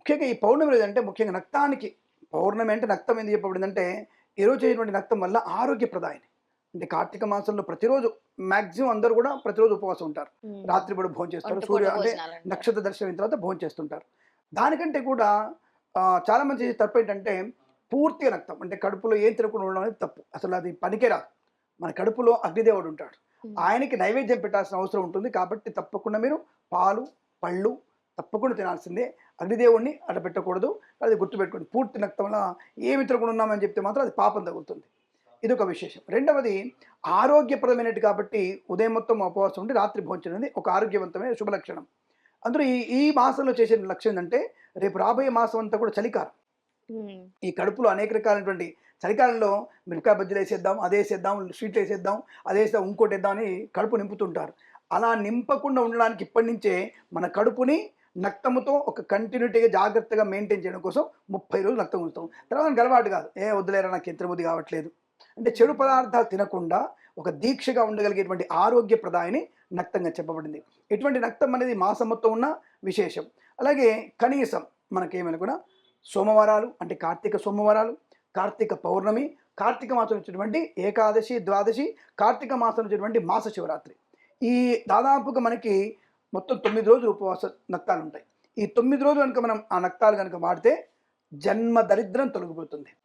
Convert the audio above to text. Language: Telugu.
ముఖ్యంగా ఈ పౌర్ణమి రోజు అంటే ముఖ్యంగా నక్తానికి పౌర్ణమి అంటే నక్తం ఎందుకు చెప్పబడిందంటే ఈరోజు చేసేటువంటి నక్తం వల్ల ఆరోగ్యప్రదాయని. అంటే కార్తీక మాసంలో ప్రతిరోజు మాక్సిమం అందరూ కూడా ప్రతిరోజు ఉపవాసం ఉంటారు. హ్మ్. రాత్రి పూట భోంచేస్తారు. ఒంటి పూట సూర్య అంటే భోజనాలంటారు. నక్షత్ర దర్శనం అయిన తర్వాత భోంచేస్తుంటారు. దానికంటే కూడా చాలా మంది చేసే తప్పు ఏంటంటే పూర్తిగా నక్తం అంటే కడుపులో ఏం తినకుండా ఉండడం అనేది తప్పు. అసలు అది పనికే రాదు. మన కడుపులో అగ్నిదేవుడు ఉంటాడు. హ్మ్. ఆయనకి నైవేద్యం పెట్టాల్సిన అవసరం ఉంటుంది. కాబట్టి తప్పకుండా మీరు పాలు, పళ్ళు తప్పకుండా తినాల్సిందే. అగ్నిదేవుడిని అడ్డ పెట్టకూడదు. అది గుర్తుపెట్టుకోండి. పూర్తి నక్తంలా ఏమి తినకుండా ఉన్నామని చెప్తే మాత్రం అది పాపం తగులుతుంది. ఇదొక విశేషం. రెండవది ఆరోగ్యప్రదమైనది కాబట్టి ఉదయం మొత్తం ఉపవాసం ఉండి రాత్రి భోంచడం అనేది ఒక ఆరోగ్యవంతమైన శుభలక్షణం. అందులో ఈ ఈ మాసంలో చేసే లక్ష్యం ఏంటంటే రేపు రాబోయే మాసం అంతా కూడా చలికాలం. హ్మ్. ఈ కడుపులో అనేక రకాలైనటువంటి చలికాలంలో మిరపకాయ బజ్జీలు వేసేద్దాం, అదేసేద్దాం, స్వీట్లు వేసేద్దాం, అదేసేద్దాం, ఇంకోటి వేద్దాం అని కడుపు నింపుతుంటారు. అలా నింపకుండా ఉండడానికి ఇప్పటి నుంచే మన కడుపుని నక్తముతో ఒక కంటిన్యూటీగా జాగ్రత్తగా మెయింటైన్ చేయడం కోసం 30 రోజులు నక్తం ఉంచుతాం. తర్వాత మనకు అలవాటు కాదు. వద్దులేరా నాకు ఎంత బుద్ధి కావట్లేదు. అంటే చెడు పదార్థాలు తినకుండా ఒక దీక్షగా ఉండగలిగేటువంటి ఆరోగ్యప్రదాయని నక్తంగా చెప్పబడింది. ఇటువంటి నక్తం అనేది మాసం మొత్తం ఉన్న విశేషం. అలాగే కనీసం మనకేమైనా కూడా సోమవారాలు అంటే కార్తీక సోమవారాలు, కార్తీక పౌర్ణమి, కార్తీక మాసం వచ్చేటువంటి ఏకాదశి, ద్వాదశి, కార్తీక మాసం వచ్చేటువంటి మాస శివరాత్రి. ఈ దాదాపుగా మనకి మొత్తం 9 రోజులు ఉపవాస నక్తాలు ఉంటాయి. ఈ 9 రోజులు కనుక మనం ఆ నక్తాలు కనుక వాడితే జన్మ దరిద్రం తొలగిపోతుంది.